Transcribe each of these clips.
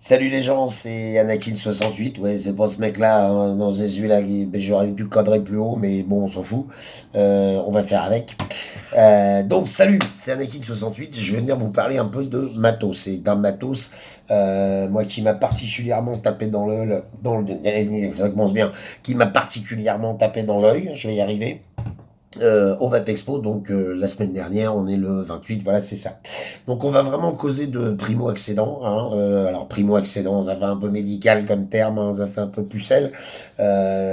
Salut les gens, c'est Anakin68. Ouais, c'est pas ce mec-là, hein, dans ces yeux-là, j'aurais dû cadrer plus haut, mais bon, on s'en fout. On va faire avec. Donc, salut, c'est Anakin68. Je vais venir vous parler un peu de matos. Et d'un matos, moi, qui m'a particulièrement tapé ça commence bien, qui m'a particulièrement tapé dans l'œil, je vais y arriver. Au Vape Expo, donc la semaine dernière, on est le 28, voilà, c'est ça. Donc on va vraiment causer de primo-accédants, hein, alors primo-accédants, ça fait un peu médical comme terme, hein, ça fait un peu pucelle,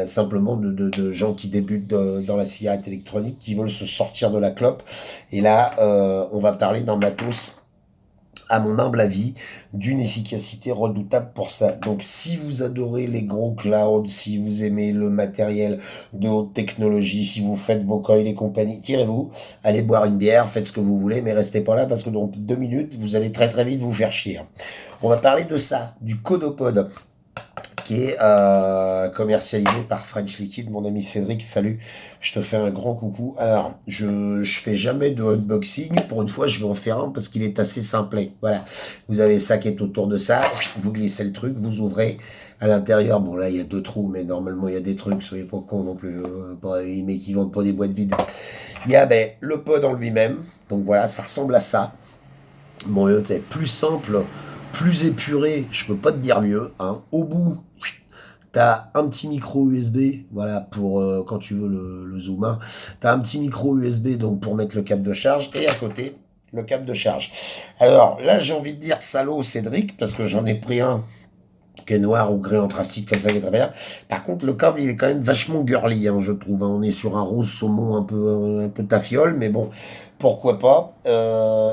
simplement de gens qui débutent dans la cigarette électronique, qui veulent se sortir de la clope. Et là, on va parler d'un matos, à mon humble avis, d'une efficacité redoutable pour ça. Donc si vous adorez les gros clouds, si vous aimez le matériel de haute technologie, si vous faites vos coils et compagnie, tirez-vous, allez boire une bière, faites ce que vous voulez, mais restez pas là parce que dans 2 minutes, vous allez très très vite vous faire chier. On va parler de ça, du Codopod, qui est commercialisé par French Liquid, mon ami Cédric, salut, je te fais un grand coucou. Alors, je fais jamais de unboxing, pour une fois je vais en faire un parce qu'il est assez simplet, voilà. Vous avez ça qui est autour de ça, vous glissez le truc, vous ouvrez, à l'intérieur, bon là il y a 2 trous, mais normalement il y a des trucs, soyez pas con non plus, mais qui vendent pas des boîtes vides. Il y a le pod en lui-même, donc voilà, ça ressemble à ça. Bon, c'est plus simple, plus épuré, je peux pas te dire mieux, hein. Au bout, t'as un petit micro USB, voilà, pour quand tu veux le zoom, hein. T'as un petit micro USB, donc pour mettre le câble de charge, et à côté, le câble de charge. Alors là, j'ai envie de dire salaud Cédric, parce que j'en ai pris un qui est noir ou gris anthracite, comme ça, qui est très bien. Par contre, le câble, il est quand même vachement girly, hein, je trouve, hein. On est sur un rose saumon un peu tafiole, mais bon, pourquoi pas.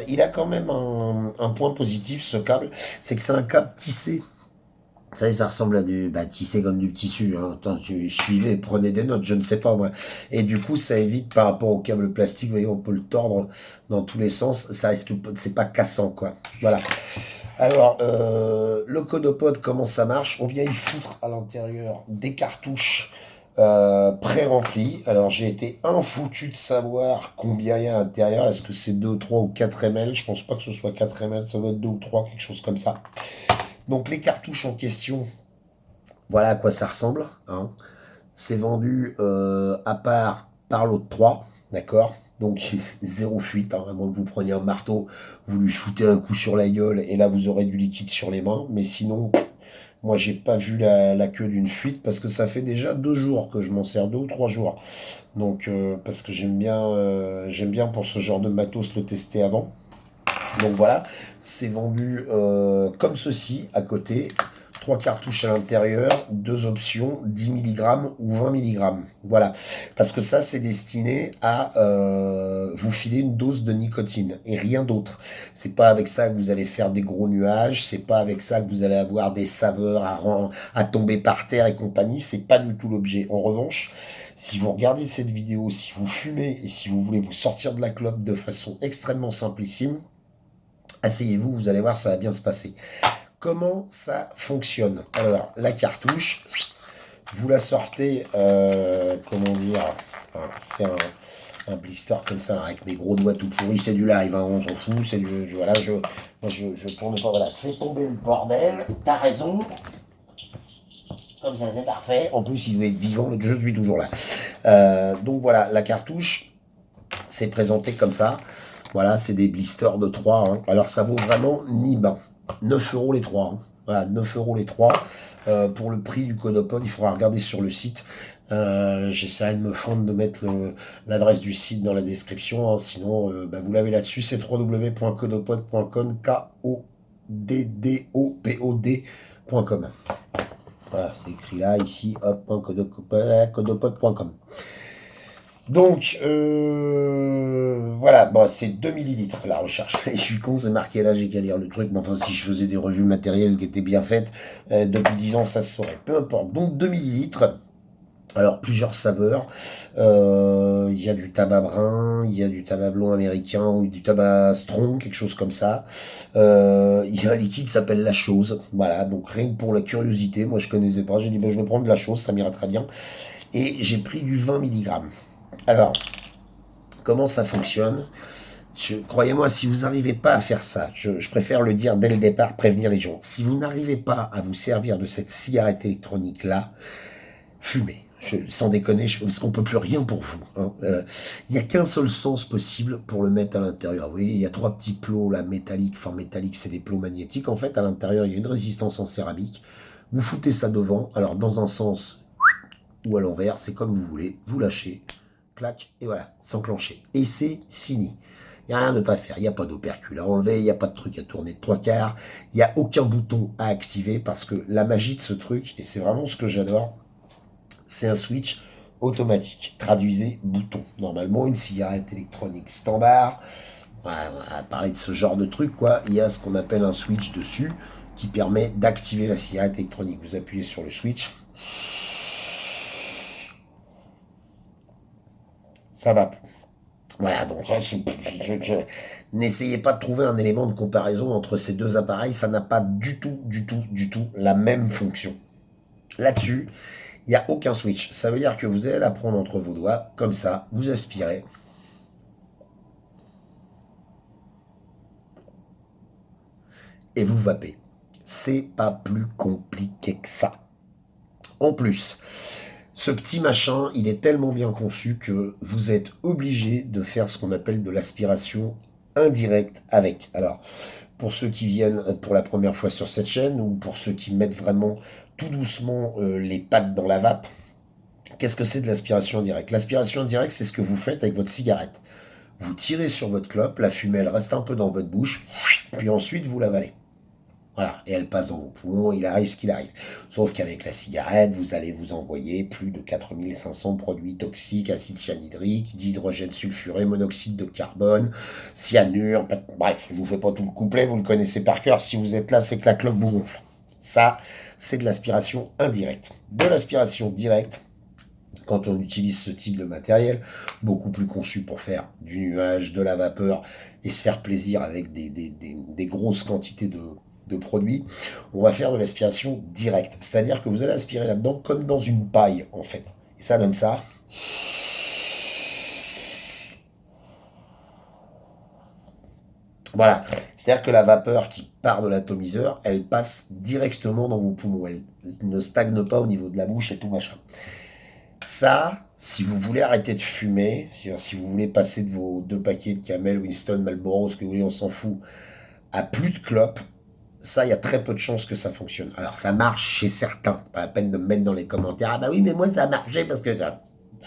Il a quand même un point positif, ce câble, c'est que c'est un câble tissé. Ça ressemble à du tissé comme du tissu, hein. Attends, suivez, prenez des notes, je ne sais pas moi. Et du coup, ça évite par rapport au câble plastique, vous voyez, on peut le tordre dans tous les sens, ça risque pas, c'est pas cassant quoi. Voilà. Alors, le Codopod, comment ça marche? On vient y foutre à l'intérieur des cartouches pré-remplies. Alors, j'ai été infoutu de savoir combien il y a à l'intérieur. Est-ce que c'est 2, 3 ou 4 ml? Je pense pas que ce soit 4 ml, ça doit être 2 ou 3, quelque chose comme ça. Donc, les cartouches en question, voilà à quoi ça ressemble, hein. C'est vendu à part par l'autre 3, d'accord? Donc zéro fuite, hein, à moins que vous preniez un marteau, vous lui foutez un coup sur la gueule et là vous aurez du liquide sur les mains. Mais sinon, moi j'ai pas vu la queue d'une fuite parce que ça fait déjà 2 jours que je m'en sers, 2 ou 3 jours. Donc parce que j'aime bien pour ce genre de matos le tester avant. Donc voilà, c'est vendu comme ceci à côté. 3 cartouches à l'intérieur, 2 options, 10 mg ou 20 mg. Voilà, parce que ça c'est destiné à vous filer une dose de nicotine et rien d'autre. C'est pas avec ça que vous allez faire des gros nuages, c'est pas avec ça que vous allez avoir des saveurs à tomber par terre et compagnie, c'est pas du tout l'objet. En revanche, si vous regardez cette vidéo, si vous fumez et si vous voulez vous sortir de la clope de façon extrêmement simplissime, asseyez-vous, vous allez voir, ça va bien se passer. Comment ça fonctionne? Alors, la cartouche, vous la sortez, comment dire, c'est un blister comme ça, avec mes gros doigts tout pourris, c'est du live, hein, on s'en fout, c'est du, voilà, je tourne pas, voilà, fais tomber le bordel, t'as raison, comme ça c'est parfait, en plus il doit être vivant, je suis toujours là. Donc voilà, la cartouche, c'est présenté comme ça, voilà, c'est des blisters de 3, hein. Alors ça vaut vraiment ni bain. 9 euros les 3, hein. Voilà, 9 euros les 3. Pour le prix du Codopod, il faudra regarder sur le site. J'essaierai de me fendre de mettre l'adresse du site dans la description, hein. Sinon vous l'avez là-dessus, c'est www.codopod.com, Koddopod.com. Voilà, c'est écrit là, ici, hop, codopod.com. Donc, voilà, bon, c'est 2 millilitres la recherche. Je suis con, c'est marqué là, j'ai qu'à lire le truc. Mais enfin, si je faisais des revues matérielles qui étaient bien faites, depuis 10 ans, ça se saurait. Peu importe. Donc, 2 millilitres. Alors, plusieurs saveurs. Il y a du tabac brun, il y a du tabac blond américain ou du tabac strong, quelque chose comme ça. Il y a un liquide qui s'appelle la chose. Voilà, donc rien que pour la curiosité, moi je connaissais pas. J'ai dit, je vais prendre de la chose, ça m'ira très bien. Et j'ai pris du 20 mg. Alors, comment ça fonctionne? Croyez-moi, si vous n'arrivez pas à faire ça, je préfère le dire dès le départ, prévenir les gens. Si vous n'arrivez pas à vous servir de cette cigarette électronique-là, fumez. Sans déconner, parce qu'on peut plus rien pour vous. Hein. Il n'y a qu'un seul sens possible pour le mettre à l'intérieur. Vous voyez, il y a trois petits plots là, métalliques. Enfin, métalliques, c'est des plots magnétiques. En fait, à l'intérieur, il y a une résistance en céramique. Vous foutez ça devant. Alors, dans un sens ou à l'envers, c'est comme vous voulez. Vous lâchez, clac, et voilà, s'enclencher. Et c'est fini. Il n'y a rien d'autre à faire. Il n'y a pas d'opercule à enlever, il n'y a pas de truc à tourner de trois quarts, il n'y a aucun bouton à activer parce que la magie de ce truc, et c'est vraiment ce que j'adore, c'est un switch automatique. Traduisez bouton. Normalement, une cigarette électronique standard, on va parler de ce genre de truc, quoi. Il y a ce qu'on appelle un switch dessus qui permet d'activer la cigarette électronique. Vous appuyez sur le switch, ça va. Voilà, donc n'essayez pas de trouver un élément de comparaison entre ces deux appareils, ça n'a pas du tout la même fonction. Là-dessus, il n'y a aucun switch. Ça veut dire que vous allez la prendre entre vos doigts, comme ça, vous aspirez, et vous vapez. C'est pas plus compliqué que ça. En plus, ce petit machin, il est tellement bien conçu que vous êtes obligé de faire ce qu'on appelle de l'aspiration indirecte avec. Alors, pour ceux qui viennent pour la première fois sur cette chaîne ou pour ceux qui mettent vraiment tout doucement les pattes dans la vape, qu'est-ce que c'est de l'aspiration indirecte? L'aspiration indirecte, c'est ce que vous faites avec votre cigarette. Vous tirez sur votre clope, la fumée elle reste un peu dans votre bouche, puis ensuite vous l'avalez. Voilà, et elle passe dans vos poumons, il arrive ce qu'il arrive. Sauf qu'avec la cigarette, vous allez vous envoyer plus de 4500 produits toxiques, acide cyanhydrique, d'hydrogène sulfuré, monoxyde de carbone, cyanure, bref, je vous fais pas tout le couplet, vous le connaissez par cœur, si vous êtes là, c'est que la clope vous gonfle. Ça, c'est de l'aspiration indirecte. De l'aspiration directe, quand on utilise ce type de matériel, beaucoup plus conçu pour faire du nuage, de la vapeur, et se faire plaisir avec des grosses quantités de produits, on va faire de l'aspiration directe. C'est-à-dire que vous allez aspirer là-dedans comme dans une paille, en fait. Et ça donne ça. Voilà. C'est-à-dire que la vapeur qui part de l'atomiseur, elle passe directement dans vos poumons. Elle ne stagne pas au niveau de la bouche et tout machin. Ça, si vous voulez arrêter de fumer, si vous voulez passer de vos deux paquets de Camel, Winston, Marlboro, ce que vous voulez, on s'en fout, à plus de clopes, ça, il y a très peu de chances que ça fonctionne. Alors, ça marche chez certains. Pas la peine de me mettre dans les commentaires. Ah bah oui, mais moi, ça a marché parce que ça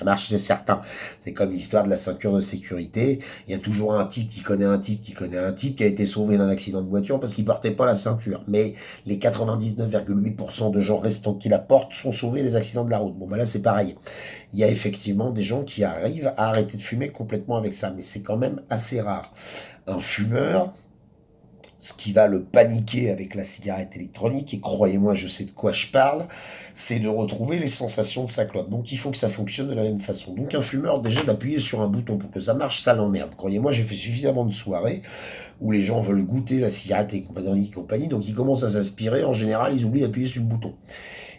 marche chez certains. C'est comme l'histoire de la ceinture de sécurité. Il y a toujours un type qui connaît un type qui connaît un type qui a été sauvé d'un accident de voiture parce qu'il portait pas la ceinture. Mais les 99,8% de gens restants qui la portent sont sauvés des accidents de la route. Bon, bah là, c'est pareil. Il y a effectivement des gens qui arrivent à arrêter de fumer complètement avec ça. Mais c'est quand même assez rare. Un fumeur, ce qui va le paniquer avec la cigarette électronique, et croyez-moi, je sais de quoi je parle, c'est de retrouver les sensations de sa clope. Donc il faut que ça fonctionne de la même façon. Donc un fumeur, déjà d'appuyer sur un bouton pour que ça marche, ça l'emmerde. Croyez-moi, j'ai fait suffisamment de soirées où les gens veulent goûter la cigarette et compagnie, donc ils commencent à s'aspirer, en général, ils oublient d'appuyer sur le bouton.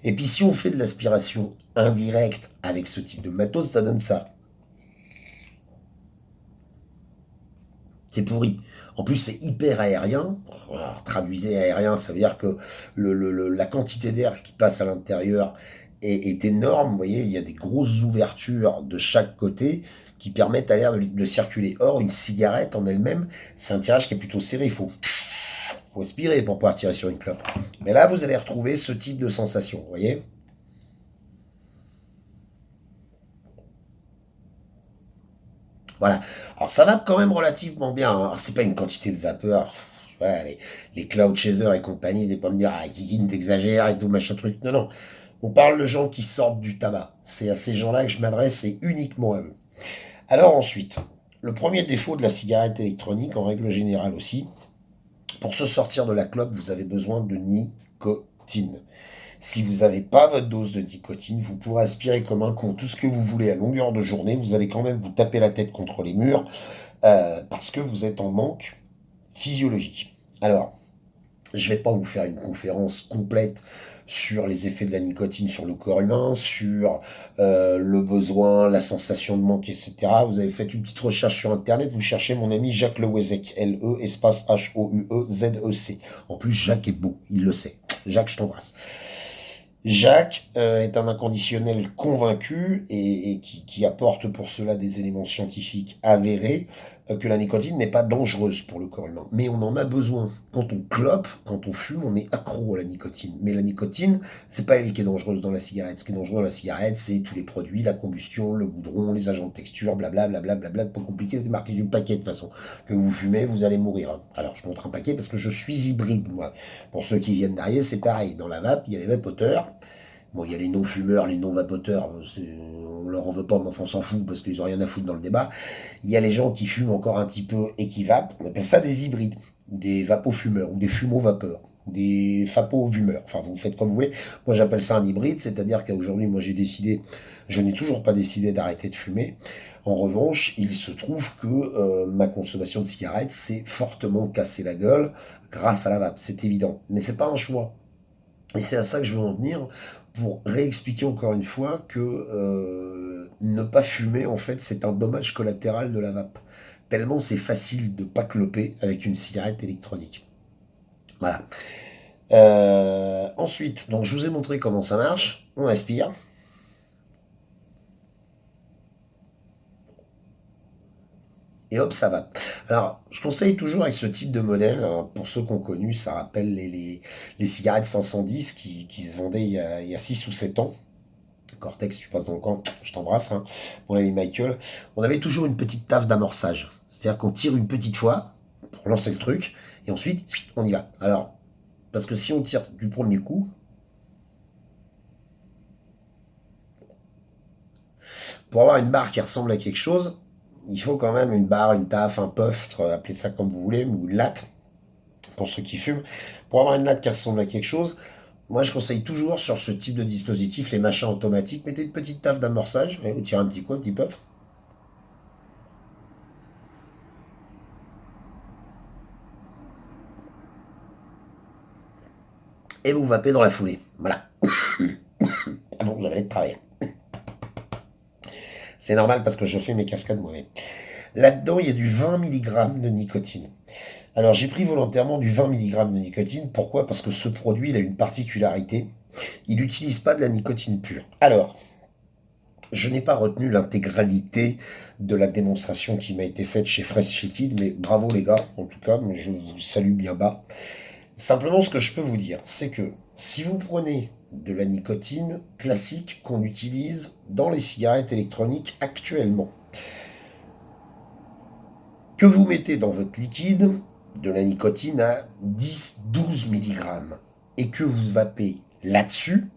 Et puis si on fait de l'aspiration indirecte avec ce type de matos, ça donne ça. C'est pourri. En plus, c'est hyper aérien. Alors, traduisez aérien, ça veut dire que la quantité d'air qui passe à l'intérieur est énorme. Vous voyez, il y a des grosses ouvertures de chaque côté qui permettent à l'air de circuler. Or, une cigarette en elle-même, c'est un tirage qui est plutôt serré. Faut aspirer pour pouvoir tirer sur une clope. Mais là, vous allez retrouver ce type de sensation. Vous voyez? Voilà. Alors ça va quand même relativement bien. Hein. Alors c'est pas une quantité de vapeur. Voilà, les cloud chasers et compagnie, vous n'allez pas me dire, ah, Kikine, t'exagères et tout, machin truc. Non, non. On parle de gens qui sortent du tabac. C'est à ces gens-là que je m'adresse et uniquement à eux. Alors ensuite, le premier défaut de la cigarette électronique, en règle générale aussi, pour se sortir de la clope, vous avez besoin de nicotine. Si vous n'avez pas votre dose de nicotine, vous pourrez aspirer comme un con tout ce que vous voulez à longueur de journée. Vous allez quand même vous taper la tête contre les murs parce que vous êtes en manque physiologique. Alors, Je vais pas vous faire une conférence complète sur les effets de la nicotine sur le corps humain, sur le besoin, la sensation de manque, etc. Vous avez fait une petite recherche sur Internet, vous cherchez mon ami Jacques Lewezek, L-E, espace H-O-U-E-Z-E-C. En plus, Jacques est beau, il le sait. Jacques, je t'embrasse. Jacques est un inconditionnel convaincu et qui apporte pour cela des éléments scientifiques avérés que la nicotine n'est pas dangereuse pour le corps humain. Mais on en a besoin. Quand on clope, quand on fume, on est accro à la nicotine. Mais la nicotine, c'est pas elle qui est dangereuse dans la cigarette. Ce qui est dangereux dans la cigarette, c'est tous les produits, la combustion, le goudron, les agents de texture, blablabla, blablabla, pas compliqué, c'est marqué du paquet de toute façon. Que vous fumez, vous allez mourir. Alors je montre un paquet parce que je suis hybride, moi. Pour ceux qui viennent derrière, c'est pareil. Dans la vape, il y a les vapoteurs. Bon, il y a les non-fumeurs, les non-vapoteurs, on leur en veut pas, mais enfin on s'en fout parce qu'ils ont rien à foutre dans le débat. Il y a les gens qui fument encore un petit peu et qui vapent, on appelle ça des hybrides, ou des vapofumeurs, ou des fumeaux-vapeurs, ou des fapos-vumeurs, enfin vous faites comme vous voulez. Moi j'appelle ça un hybride, c'est-à-dire qu'aujourd'hui, moi j'ai décidé, je n'ai toujours pas décidé d'arrêter de fumer. En revanche, il se trouve que ma consommation de cigarettes s'est fortement cassé la gueule grâce à la vape, c'est évident. Mais c'est pas un choix. Et c'est à ça que je veux en venir pour réexpliquer encore une fois que ne pas fumer, en fait, c'est un dommage collatéral de la vape. Tellement c'est facile de pas cloper avec une cigarette électronique. Voilà. Ensuite, donc je vous ai montré comment ça marche. On aspire. Et hop, ça va. Alors, je conseille toujours avec ce type de modèle, hein, pour ceux qui ont connu, ça rappelle les cigarettes 510 qui se vendaient il y a 6 ou 7 ans. Cortex, tu passes dans le camp, je t'embrasse, hein, mon ami Michael. On avait toujours une petite taf d'amorçage. C'est-à-dire qu'on tire une petite fois pour lancer le truc, et ensuite, on y va. Alors, parce que si on tire du premier coup, pour avoir une barre qui ressemble à quelque chose, il faut quand même une barre, une taf, un puff, appelez ça comme vous voulez, ou une latte, pour ceux qui fument. Pour avoir une latte qui ressemble à quelque chose, moi je conseille toujours sur ce type de dispositif, les machins automatiques, mettez une petite taf d'amorçage, et vous tirez un petit coup, un petit puff, et vous vapez dans la foulée. Voilà. Ah bon, j'avais de travail. C'est normal parce que je fais mes cascades moi-même. Là-dedans, il y a du 20 mg de nicotine. Alors, j'ai pris volontairement du 20 mg de nicotine. Pourquoi? Parce que ce produit, il a une particularité. Il n'utilise pas de la nicotine pure. Alors, je n'ai pas retenu l'intégralité de la démonstration qui m'a été faite chez Fresh Liquid, mais bravo les gars, en tout cas, je vous salue bien bas. Simplement, ce que je peux vous dire, c'est que si vous prenez de la nicotine classique qu'on utilise dans les cigarettes électroniques actuellement, que vous mettez dans votre liquide de la nicotine à 10-12 mg et que vous vapez là-dessus,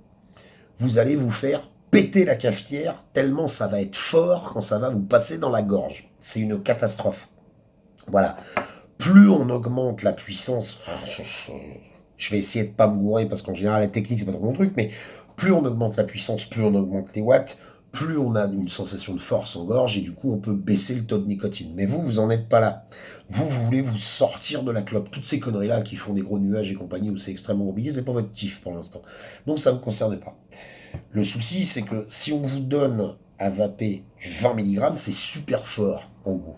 vous allez vous faire péter la cafetière tellement ça va être fort quand ça va vous passer dans la gorge. C'est une catastrophe. Voilà. Plus on augmente la puissance, je vais essayer de pas me gourer parce qu'en général la technique c'est pas trop mon truc, mais plus on augmente la puissance, plus on augmente les watts, plus on a une sensation de force en gorge et du coup on peut baisser le taux de nicotine. Mais vous, vous en êtes pas là. Vous voulez vous sortir de la clope. Toutes ces conneries-là qui font des gros nuages et compagnie où c'est extrêmement compliqué, c'est pas votre kiff pour l'instant. Donc ça ne vous concerne pas. Le souci, c'est que si on vous donne à vaper du 20 mg, c'est super fort en goût.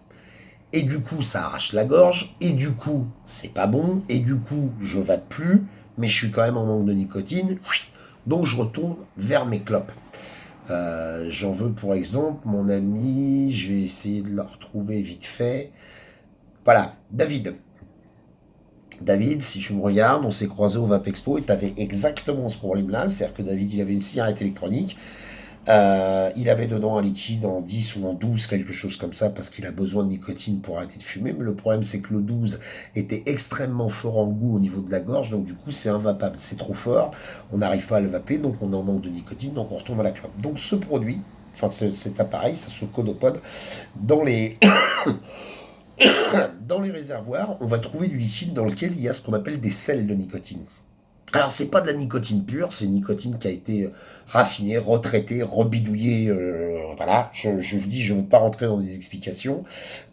Et du coup, ça arrache la gorge, et du coup, c'est pas bon, et du coup, je vape plus, mais je suis quand même en manque de nicotine, donc je retourne vers mes clopes. J'en veux pour exemple mon ami, je vais essayer de le retrouver vite fait. Voilà, David. David, si tu me regardes, on s'est croisé au Vape Expo et tu avais exactement ce problème-là, c'est-à-dire que David, il avait une cigarette électronique, il avait dedans un liquide en 10 ou en 12, quelque chose comme ça, parce qu'il a besoin de nicotine pour arrêter de fumer. Mais le problème, c'est que le 12 était extrêmement fort en goût au niveau de la gorge, donc du coup, c'est invapable. C'est trop fort, on n'arrive pas à le vaper, donc on en manque de nicotine, donc on retourne à la clope. Donc ce produit, enfin cet appareil, ça se codopode, dans les, dans les réservoirs, on va trouver du liquide dans lequel il y a ce qu'on appelle des sels de nicotine. Alors c'est pas de la nicotine pure, c'est une nicotine qui a été raffinée, retraitée, rebidouillée. Voilà, je vous dis, je ne veux pas rentrer dans des explications.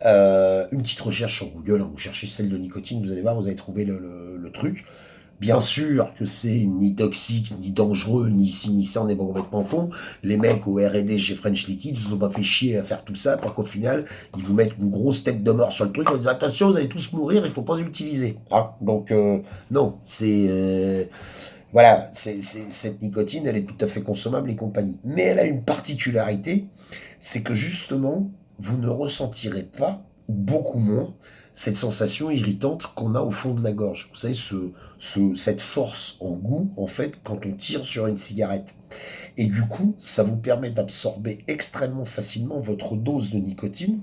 Une petite recherche sur Google, hein, vous cherchez sel de nicotine, vous allez voir, vous allez trouver le truc. Bien sûr que c'est ni toxique, ni dangereux, ni ci, ni ça, on n'est pas complètement con. Les mecs au R&D chez French Liquid se sont pas fait chier à faire tout ça pour qu'au final, ils vous mettent une grosse tête de mort sur le truc en disant attention, vous allez tous mourir, il faut pas l'utiliser. Ah, donc, non, voilà, cette nicotine, elle est tout à fait consommable et compagnie. Mais elle a une particularité, c'est que justement, vous ne ressentirez pas, ou beaucoup moins, cette sensation irritante qu'on a au fond de la gorge. Vous savez, cette force en goût, en fait, quand on tire sur une cigarette. Et du coup, ça vous permet d'absorber extrêmement facilement votre dose de nicotine,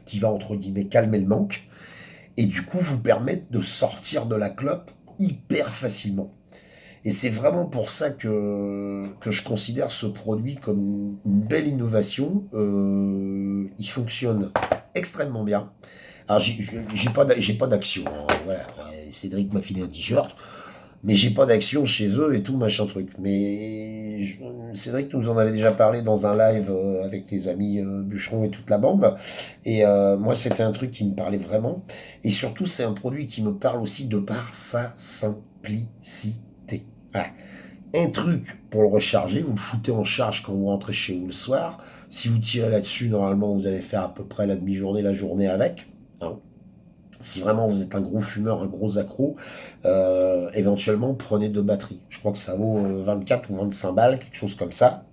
qui va, entre guillemets, calmer le manque, et du coup, vous permettre de sortir de la clope hyper facilement. Et c'est vraiment pour ça que je considère ce produit comme une belle innovation. Il fonctionne extrêmement bien. Alors, j'ai pas d'action, hein, voilà. Cédric m'a filé un t-shirt, mais j'ai pas d'action chez eux et tout, machin truc. Mais Cédric nous en avait déjà parlé dans un live avec les amis Bûcheron et toute la bande. Et moi, c'était un truc qui me parlait vraiment. Et surtout, c'est un produit qui me parle aussi de par sa simplicité. Voilà. Un truc pour le recharger, vous le foutez en charge quand vous rentrez chez vous le soir. Si vous tirez là-dessus, normalement, vous allez faire à peu près la demi-journée, la journée avec. Hein. Si vraiment vous êtes un gros fumeur, un gros accro, éventuellement prenez deux batteries. Je crois que ça vaut 24 ou 25 balles, quelque chose comme ça.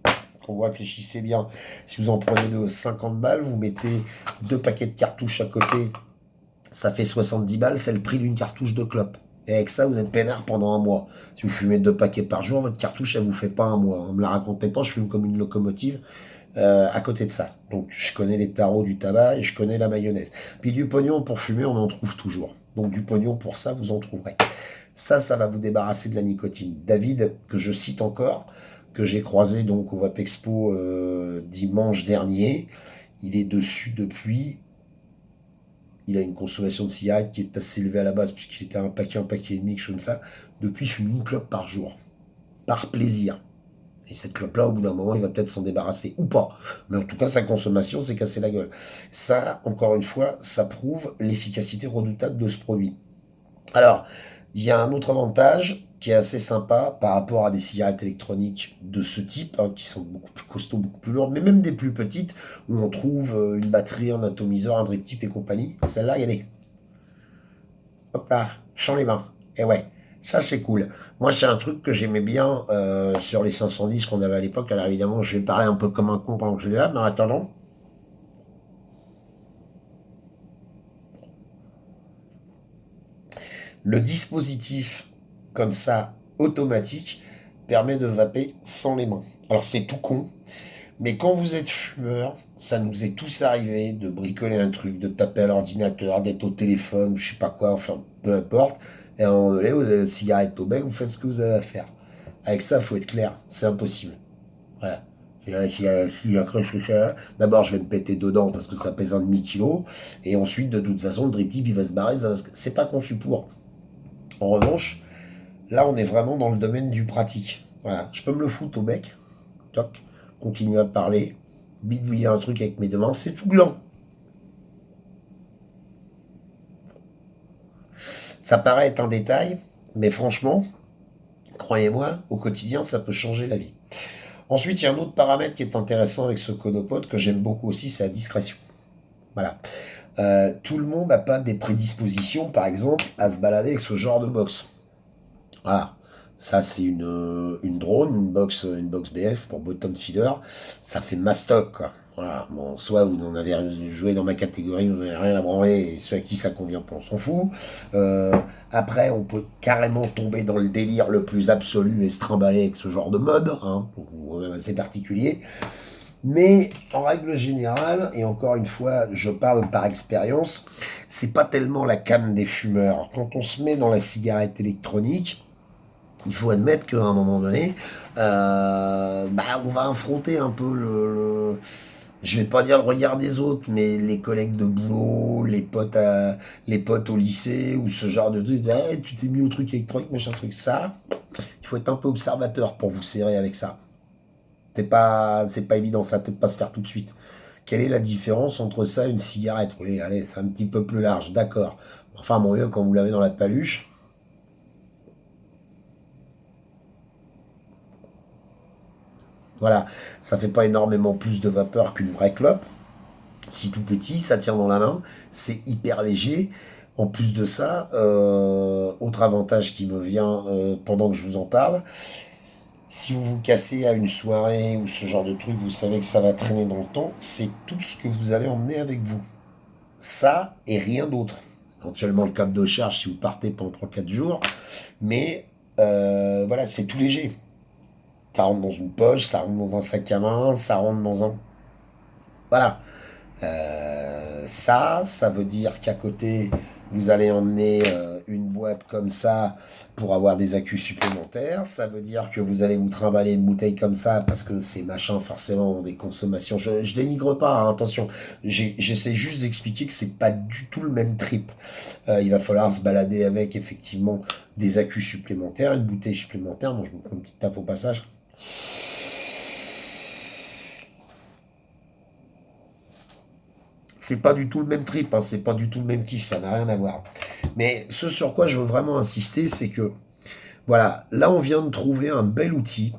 Quand vous réfléchissez bien, si vous en prenez de 50 balles, vous mettez deux paquets de cartouches à côté, ça fait 70 balles, c'est le prix d'une cartouche de clope. Et avec ça, vous êtes peinard pendant un mois. Si vous fumez deux paquets par jour, votre cartouche, elle vous fait pas un mois. Ne me la racontez pas, je fume comme une locomotive à côté de ça. Donc, je connais les tarots du tabac et je connais la mayonnaise. Puis du pognon pour fumer, on en trouve toujours. Donc, du pognon pour ça, vous en trouverez. Ça va vous débarrasser de la nicotine. David, que je cite encore, que j'ai croisé donc au Vapexpo dimanche dernier, il est dessus depuis. Il a une consommation de cigarettes qui est assez élevée à la base, puisqu'il était un paquet et demi, quelque chose comme ça. Depuis, il fume une clope par jour. Par plaisir. Et cette clope-là, au bout d'un moment, il va peut-être s'en débarrasser ou pas. Mais en tout cas, sa consommation s'est cassé la gueule. Ça, encore une fois, ça prouve l'efficacité redoutable de ce produit. Alors, il y a un autre avantage qui est assez sympa par rapport à des cigarettes électroniques de ce type, hein, qui sont beaucoup plus costauds, beaucoup plus lourdes, mais même des plus petites, où on trouve une batterie, un atomiseur, un drip tip et compagnie. Celle-là, regardez. Hop là, sans les mains. Et ouais, ça c'est cool. Moi, c'est un truc que j'aimais bien sur les 510 qu'on avait à l'époque. Alors évidemment, je vais parler un peu comme un con pendant que je suis là, mais en attendant, le dispositif comme ça, automatique, permet de vaper sans les mains. Alors c'est tout con, mais quand vous êtes fumeur, ça nous est tous arrivé de bricoler un truc, de taper à l'ordinateur, d'être au téléphone, je sais pas quoi, enfin peu importe. Et à un moment donné, vous avez une cigarette au bec, vous faites ce que vous avez à faire. Avec ça, faut être clair, c'est impossible. Voilà. D'abord, je vais me péter dedans parce que ça pèse un demi-kilo. Et ensuite, de toute façon, le drip tip, il va se barrer. C'est pas conçu pour. En revanche, là, on est vraiment dans le domaine du pratique. Voilà. Je peux me le foutre au bec. Toc. Continuer à parler. Bidouiller un truc avec mes deux mains. C'est tout gland. Ça paraît être un détail. Mais franchement, croyez-moi, au quotidien, ça peut changer la vie. Ensuite, il y a un autre paramètre qui est intéressant avec ce Conopod que j'aime beaucoup aussi, c'est la discrétion. Voilà. Tout le monde n'a pas des prédispositions, par exemple, à se balader avec ce genre de box. Voilà. Ça, c'est une drone, une box BF pour bottom feeder. Ça fait mastoc, quoi. Voilà. Bon, soit vous en avez joué dans ma catégorie, vous n'avez rien à branler, et ceux à qui ça convient pas, on s'en fout. Euh, Après, on peut carrément tomber dans le délire le plus absolu et se trimballer avec ce genre de mode, hein, même assez particulier. Mais en règle générale, et encore une fois, je parle par expérience, c'est pas tellement la came des fumeurs. Quand on se met dans la cigarette électronique, il faut admettre qu'à un moment donné, on va affronter un peu je vais pas dire le regard des autres, mais les collègues de boulot, les potes au lycée, ou ce genre de truc. Hey, tu t'es mis au truc électronique, machin truc. Ça, il faut être un peu observateur pour vous serrer avec ça. C'est pas évident, ça va peut-être pas se faire tout de suite. Quelle est la différence entre ça et une cigarette? Oui, allez, c'est un petit peu plus large, d'accord. Enfin, mon vieux, quand vous l'avez dans la paluche, Voilà, ça fait pas énormément plus de vapeur qu'une vraie clope. Si tout petit, ça tient dans la main, c'est hyper léger. En plus de ça, autre avantage qui me vient pendant que je vous en parle, si vous vous cassez à une soirée ou ce genre de truc, vous savez que ça va traîner dans le temps, c'est tout ce que vous allez emmener avec vous. Ça et rien d'autre. Éventuellement le câble de charge si vous partez pendant 3 4 jours, mais voilà, c'est tout léger. Ça rentre dans une poche, ça rentre dans un sac à main, ça rentre dans un... Voilà. Ça veut dire qu'à côté, vous allez emmener une boîte comme ça pour avoir des accus supplémentaires. Ça veut dire que vous allez vous trimballer une bouteille comme ça parce que ces machins forcément ont des consommations. Je dénigre pas, hein, attention. J'essaie juste d'expliquer que c'est pas du tout le même trip. Il va falloir se balader avec effectivement des accus supplémentaires, une bouteille supplémentaire. Moi, je me prends une petite taf au passage. C'est pas du tout le même trip, hein, c'est pas du tout le même kiff, ça n'a rien à voir. Mais ce sur quoi je veux vraiment insister, c'est que, voilà, là on vient de trouver un bel outil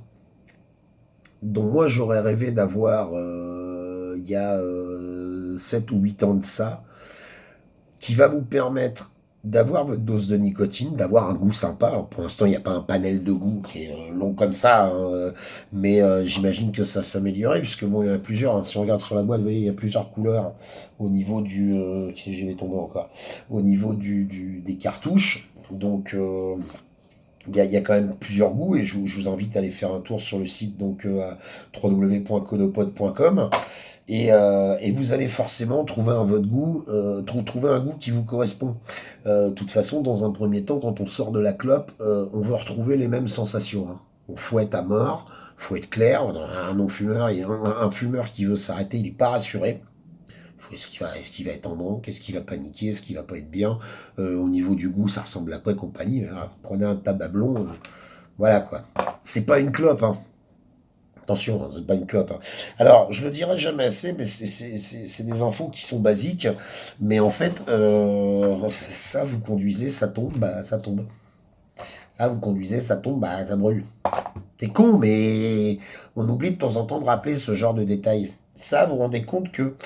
dont moi j'aurais rêvé d'avoir il y a 7 ou 8 ans de ça, qui va vous permettre d'avoir votre dose de nicotine, d'avoir un goût sympa. Alors, pour l'instant, il n'y a pas un panel de goût qui est long comme ça, hein, mais j'imagine que ça s'améliorerait, puisque bon, il y en a plusieurs. Hein. Si on regarde sur la boîte, vous voyez, il y a plusieurs couleurs au niveau du... je vais tomber encore. Au niveau des cartouches. Donc, il y a quand même plusieurs goûts, et je vous invite à aller faire un tour sur le site, donc à www.codopod.com. Et vous allez forcément trouver un votre goût, trouver un goût qui vous correspond. De toute façon, dans un premier temps, quand on sort de la clope, on veut retrouver les mêmes sensations. Hein. On fouette à mort, faut être clair. On a un non-fumeur et un fumeur qui veut s'arrêter, il n'est pas rassuré. Est-ce qu'il va être en manque? Est-ce qu'il va paniquer? Est-ce qu'il va pas être bien? Au niveau du goût, ça ressemble à quoi et compagnie? Prenez un tabac blond, voilà quoi. C'est pas une clope, hein. Attention, hein, c'est pas une clope. Hein. Alors, je le dirai jamais assez, mais c'est des infos qui sont basiques. Mais en fait, ça, vous conduisez, ça tombe, bah, ça tombe. Ça, vous conduisez, ça tombe, bah, ça brûle. C'est con, mais on oublie de temps en temps de rappeler ce genre de détails. Ça, vous vous rendez compte que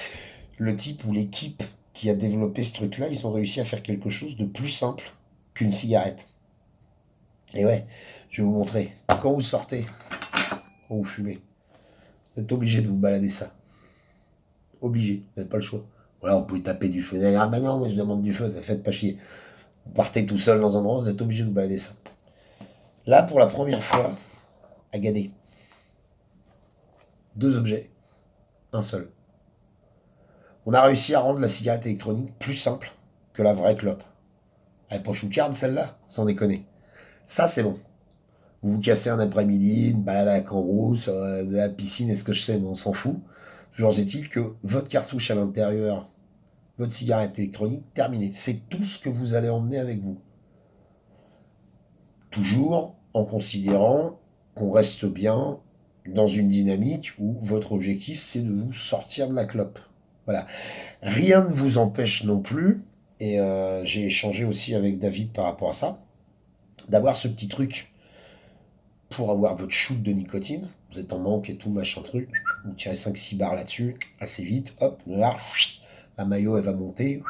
le type ou l'équipe qui a développé ce truc-là, ils ont réussi à faire quelque chose de plus simple qu'une cigarette. Et ouais, je vais vous montrer. Quand vous sortez, quand vous fumez, vous êtes obligé de vous balader ça. Obligé, vous n'avez pas le choix. Voilà, on peut taper du feu. Ah ben non, moi je demande du feu, ça fait pas chier. Vous partez tout seul dans un endroit, vous êtes obligé de vous balader ça. Là, pour la première fois, à Gadé, 2 objets, un seul. On a réussi à rendre la cigarette électronique plus simple que la vraie clope. Elle est pas choucarde celle-là, sans déconner. Ça, c'est bon. Vous vous cassez un après-midi, une balade à la cambrousse, de la piscine, est-ce que je sais, mais on s'en fout. Toujours est-il que votre cartouche à l'intérieur, votre cigarette électronique, terminé. C'est tout ce que vous allez emmener avec vous. Toujours en considérant qu'on reste bien dans une dynamique où votre objectif, c'est de vous sortir de la clope. Voilà. Rien ne vous empêche non plus, et j'ai échangé aussi avec David par rapport à ça, d'avoir ce petit truc pour avoir votre shoot de nicotine. Vous êtes en manque et tout, machin truc. Vous tirez 5 6 barres là-dessus, assez vite, hop, là, la maillot, elle va monter,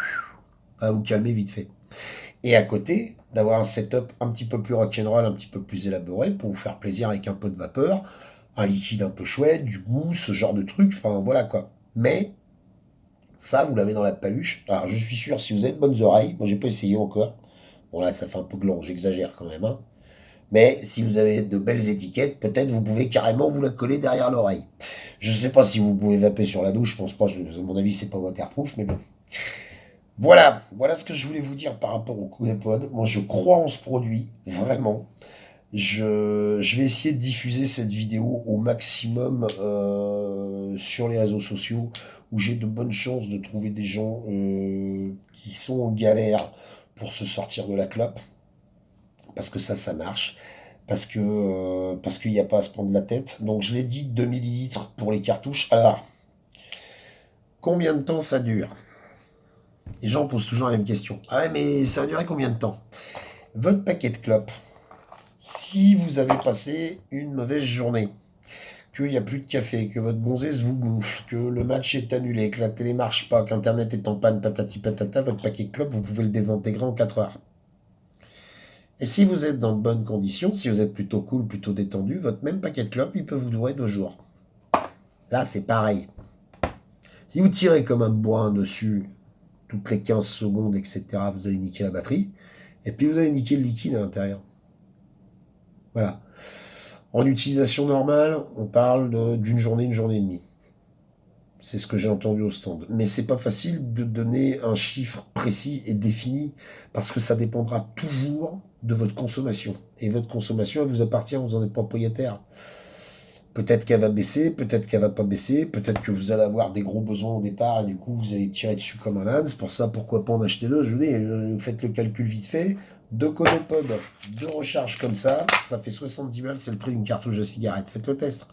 va vous calmer vite fait. Et à côté, d'avoir un setup un petit peu plus rock'n'roll, un petit peu plus élaboré, pour vous faire plaisir avec un peu de vapeur, un liquide un peu chouette, du goût, ce genre de truc, enfin voilà quoi. Mais, ça, vous l'avez dans la paluche. Alors je suis sûr, si vous avez de bonnes oreilles, moi j'ai pas essayé encore, bon là ça fait un peu gland, j'exagère quand même, hein. Mais si vous avez de belles étiquettes, peut-être vous pouvez carrément vous la coller derrière l'oreille. Je ne sais pas si vous pouvez vaper sur la douche, je pense pas, à mon avis c'est pas waterproof, mais bon. Voilà ce que je voulais vous dire par rapport au Codepod. Moi je crois en ce produit, vraiment. Je vais essayer de diffuser cette vidéo au maximum sur les réseaux sociaux où j'ai de bonnes chances de trouver des gens qui sont en galère pour se sortir de la clope. Parce que ça marche. Parce qu'il n'y a pas à se prendre la tête. Donc je l'ai dit, 2 millilitres pour les cartouches. Alors, combien de temps ça dure? Les gens posent toujours la même question. Ah ouais, mais ça va durer combien de temps? Votre paquet de clopes, si vous avez passé une mauvaise journée, qu'il n'y a plus de café, que votre gonzesse vous gonfle, que le match est annulé, que la télé marche pas, qu'Internet est en panne, patati patata, votre paquet de clopes, vous pouvez le désintégrer en 4 heures. Et si vous êtes dans de bonnes conditions, si vous êtes plutôt cool, plutôt détendu, votre même paquet de clopes, il peut vous durer 2 jours. Là, c'est pareil. Si vous tirez comme un bourrin dessus, toutes les 15 secondes, etc., vous allez niquer la batterie, et puis vous allez niquer le liquide à l'intérieur. Voilà. En utilisation normale, on parle d'une journée, une journée et demie. C'est ce que j'ai entendu au stand. Mais c'est pas facile de donner un chiffre précis et défini parce que ça dépendra toujours de votre consommation. Et votre consommation, elle vous appartient, vous en êtes propriétaire. Peut-être qu'elle va baisser, peut-être qu'elle va pas baisser, peut-être que vous allez avoir des gros besoins au départ et du coup vous allez tirer dessus comme un âne. C'est pour ça, pourquoi pas en acheter deux. Je vous dis, faites le calcul vite fait. Deux conopodes, deux recharges comme ça fait 70 balles, c'est le prix d'une cartouche de cigarette. Faites le test.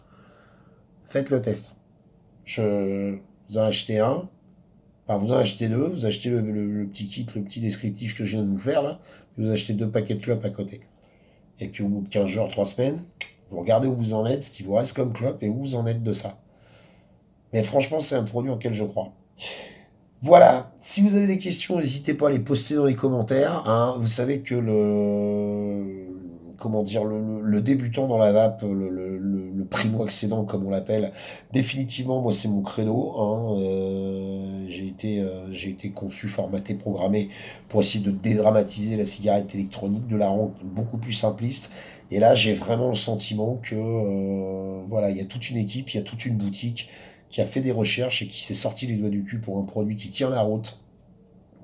Faites le test. Vous en achetez un, enfin vous en achetez deux, vous achetez le petit kit, le petit descriptif que je viens de vous faire là, puis vous achetez deux paquets de clopes à côté. Et puis au bout de 15 jours, 3 semaines, vous regardez où vous en êtes, ce qui vous reste comme clope et où vous en êtes de ça. Mais franchement, c'est un produit auquel je crois. Voilà, si vous avez des questions, n'hésitez pas à les poster dans les commentaires, hein. Vous savez que comment dire, le débutant dans la vape, le primo-accédant comme on l'appelle, définitivement, moi c'est mon credo, hein. J'ai été conçu, formaté, programmé pour essayer de dédramatiser la cigarette électronique, de la rendre beaucoup plus simpliste. Et là, j'ai vraiment le sentiment que, voilà, il y a toute une équipe, il y a toute une boutique qui a fait des recherches et qui s'est sorti les doigts du cul pour un produit qui tient la route,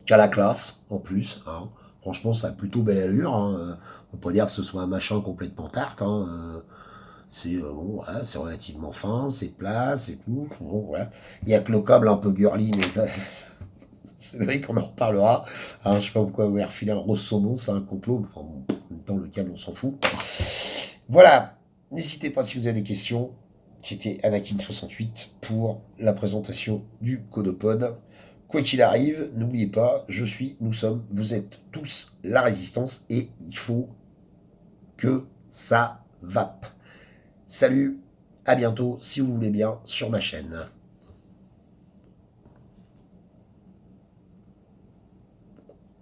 qui a la classe, en plus, hein. Franchement, ça a plutôt belle allure, hein. On peut pas dire que ce soit un machin complètement tarte, hein. C'est bon, voilà, c'est relativement fin, c'est plat, c'est tout. Bon, voilà. Il y a que le câble un peu girly, mais ça, c'est vrai qu'on en reparlera. Hein, je sais pas pourquoi vous avez refilé un rose saumon, c'est un complot. Enfin, bon, en même temps, le câble, on s'en fout. Voilà. N'hésitez pas si vous avez des questions. C'était Anakin68 pour la présentation du Codopod. Quoi qu'il arrive, n'oubliez pas, je suis, nous sommes, vous êtes tous la résistance et il faut que ça vape. Salut, à bientôt si vous voulez bien sur ma chaîne.